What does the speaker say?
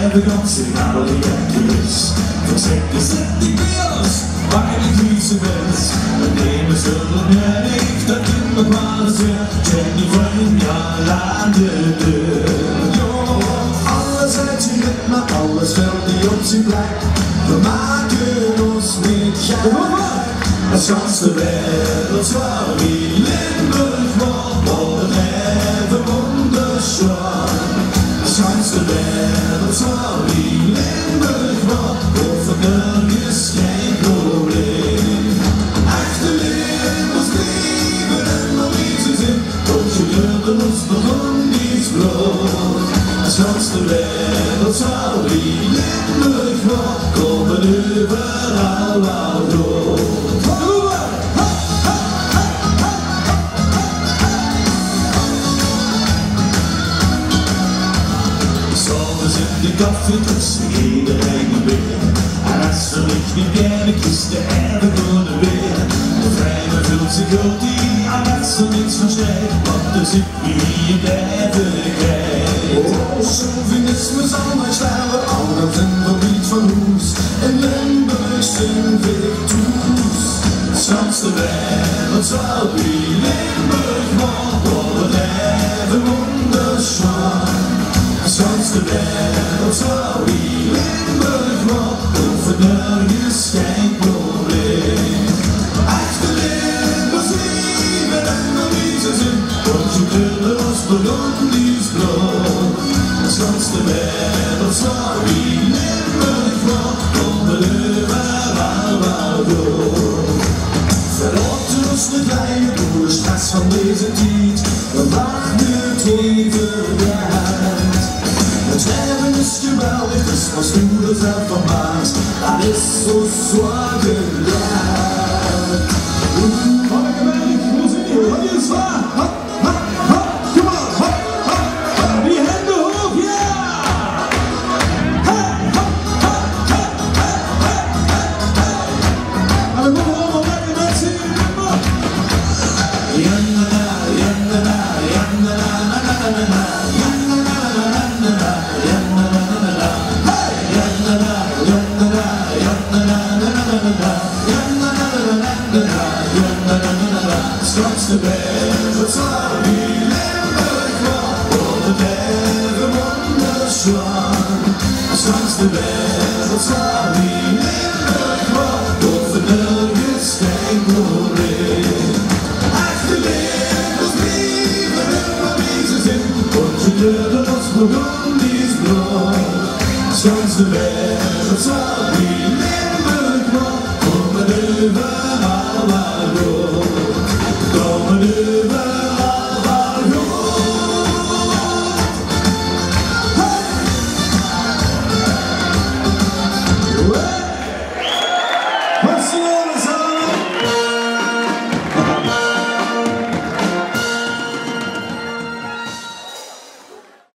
övergångssignaler i en kryss. Från 60 bios, varje krisebäst. Men det är med större märkt att kunna bara se. Känner främja landet död. Ja, alla säger till öppna, alla ställde upp sin black. För marken oss med kärlek. Jag chans det väl och svär vi länder kvar. Och det lever under sjön. Chans det väl och svär vi länder kvar. Och för Norges problem. Efterlev och skriver den och visar sin. Och så glömmer oss på hundis blod. Chans det väl och svär vi länder kvar. Kommer över alla råd. Die kaffeetrussen in de regen weer. En als er ligt die derde kist de erde door de weer. De vrije vult zich uit die, en als er niks versteekt. Want er zit wie in de eeuwigheid. Oh, chauvinisme zal maar sterven, ouders en verlies van hoes. En Limburg zijn weer toes. Straks de wereld zal wie Limburg wordt, het leven wonderschwaar. Straks de wereld zal wie Limburg wordt, over nergens geen probleem. Achterlevers leven en maar wie ze zijn, want je kleuren ons Burundi's bloed. Straks de wereld zal wie Limburg wordt, over overal waar door. Verlaten ons de kleine door de stress van deze tijd, we wachten het eeuwigheid. Het leven is geweldig, dus was nu er zelf van maakt. Dat is zo zwaar gedraaid. Wat een geweldig, hoe zit je? Wat is zwaar? Ha, ha, ha, kom on, ha, ha, ha. Die handen hoog, ja! Ha, ha, ha, ha, ha, ha, ha, ha. En we moeten allemaal lekker met zingen, kom op! Jannana, jannana, jannana, jannana, straks de wereld zal wie Limburg wordt, wordt het leven wonderschwaar. Straks de wereld zal wie Limburg wordt, over nergens geen probleem. Achterlevers blijven en maar wie ze zijn, want je kleurt ons Burundi's bloed. Straks de wereld zal wie Limburg wordt, over overal waar door. Come on,